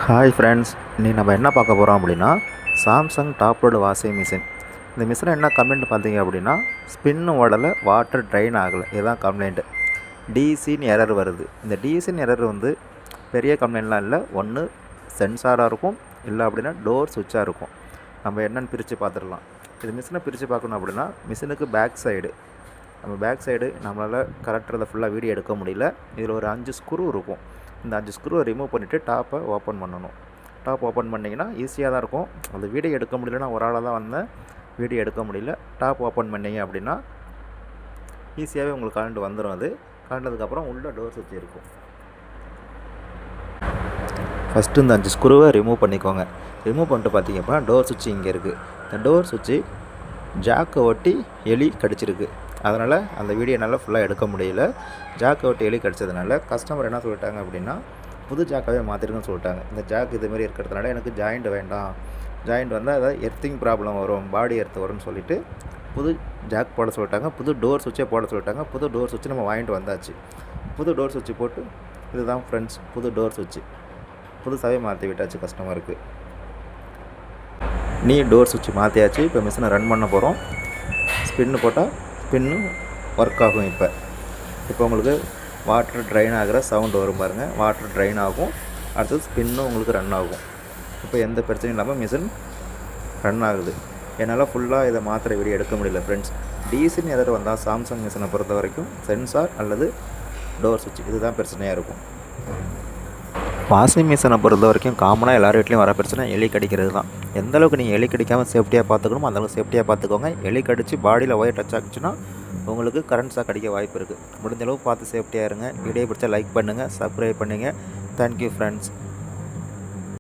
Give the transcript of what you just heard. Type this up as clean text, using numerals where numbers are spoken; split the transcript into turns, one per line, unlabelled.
Hi friends, இன்றைக்கி நம்ம என்ன பார்க்க போகிறோம் அப்படின்னா Samsung top load washing machine. இந்த மிஷினை என்ன கம்ப்ளைண்ட் பார்த்தீங்க அப்படின்னா ஸ்பின்னு ஓடலை, வாட்டர் ட்ரைன் ஆகலை. இதுதான் கம்ப்ளைண்ட்டு. டிசின்னு எரர் வருது. இந்த டிசின்னு எரர் வந்து பெரிய கம்ப்ளைண்ட்லாம் இல்லை. ஒன்று சென்சாராக இருக்கும், இல்லை அப்படின்னா டோர் சுவிட்சாக இருக்கும். நம்ம என்னென்னு பிரித்து பார்த்துடலாம். இது மிஷினை பிரித்து பார்க்கணும் அப்படின்னா மிஷினுக்கு பேக் சைடு நம்மளால் கரெக்டாக அதை ஃபுல்லாக வீடியோ எடுக்க முடியல. இதில் ஒரு 5 ஸ்க்ரூ இருக்கும். இந்த 5 ஸ்க்ரூவை ரிமூவ் பண்ணிவிட்டு டாப்பை ஓப்பன் பண்ணணும். டாப் ஓப்பன் பண்ணிங்கன்னா ஈஸியாக தான் இருக்கும். அந்த வீடியோ எடுக்க முடியலன்னா ஒரு ஆளாக தான் வந்தேன், வீடியோ எடுக்க முடியல. டாப் ஓப்பன் பண்ணிங்க அப்படின்னா ஈஸியாகவே உங்களுக்கு கரண்ட் வந்துடும். அது கரண்டதுக்கப்புறம் உள்ள டோர் சுவிட்ச் இருக்கும். ஃபஸ்ட்டு இந்த 5 ஸ்க்ரூவை ரிமூவ் பண்ணிக்கோங்க. ரிமூவ் பண்ணிட்டு பார்த்தீங்க அப்படின்னா டோர் சுவிட்ச் இங்கே இருக்குது. இந்த டோர் சுவிட்சு ஜாக்கை ஒட்டி எலி கடிச்சிருக்கு. அதனால் அந்த வீடியோ என்னால் ஃபுல்லாக எடுக்க முடியல. ஜாக்கை ஒட்டி எலி கடிச்சதுனால கஸ்டமர் என்ன சொல்லிட்டாங்க அப்படின்னா புது ஜாக்காகவே மாற்றிருக்குன்னு சொல்லிட்டாங்க. இந்த ஜாக் இதுமாரி இருக்கிறதுனால எனக்கு ஜாயிண்ட் வேண்டாம், ஜாயிண்ட் வந்தால் அதாவது எர்த்திங் ப்ராப்ளம் வரும், பாடி எர்த்து வரும்னு சொல்லிவிட்டு புது ஜாக் போட சொல்லிட்டாங்க. புது டோர் சுவிட்சே போட சொல்லிட்டாங்க. புது டோர் சுவிட்ச் நம்ம வாங்கிட்டு வந்தாச்சு. புது டோர் சுவிட்ச் போட்டு இதுதான் ஃப்ரெண்ட்ஸ் புது டோர் சுவிட்சு. புதுசாகவே மாற்றி விட்டாச்சு கஸ்டமருக்கு. நீ டோர் சுவிட்ச் மாற்றியாச்சு. இப்போ மிஷினை ரன் பண்ண போகிறோம். ஸ்பின்னு போட்டால் ஸ்பின்னு ஒர்க் ஆகும். இப்போ உங்களுக்கு வாட்டர் ட்ரைன் ஆகிற சவுண்டு வரும் பாருங்கள். வாட்டர் ட்ரைன் ஆகும். அடுத்தது ஸ்பின்னும் உங்களுக்கு ரன் ஆகும். இப்போ எந்த பிரச்சனையும் இல்லாமல் மிஷின் ரன் ஆகுது. என்னால் ஃபுல்லாக இதை மாத்திரை வீடியோ எடுக்க முடியல ஃப்ரெண்ட்ஸ். டிசின்னு எதாவது வந்தால் சாம்சங் மிஷினை பொறுத்த வரைக்கும் சென்சார் அல்லது டோர் சுவிட்ச் இதுதான் பிரச்சனையாக இருக்கும். வாஷிங் மிஷினை பொறுத்த வரைக்கும் காமனாக எல்லார் வீட்லேயும் வர பிரச்சனை எலி கடிக்கிறது தான். எந்தளவுக்கு நீங்கள் எலி கடிக்காமல் சேஃப்டியாக பார்த்துக்கணுமோ அந்தளவுக்கு சேஃப்டியாக பார்த்துக்கோங்க. எலி கடித்து பாடியில் ஒயர் டச் ஆச்சுன்னா உங்களுக்கு கரண்ட் ஷாக் அடிக்க வாய்ப்பு இருக்குது. முடிஞ்சளவு பார்த்து சேஃப்டியாக இருங்க. வீடியோ பிடிச்சா லைக் பண்ணுங்கள், சப்ஸ்கிரைப் பண்ணுங்கள். Thank you friends.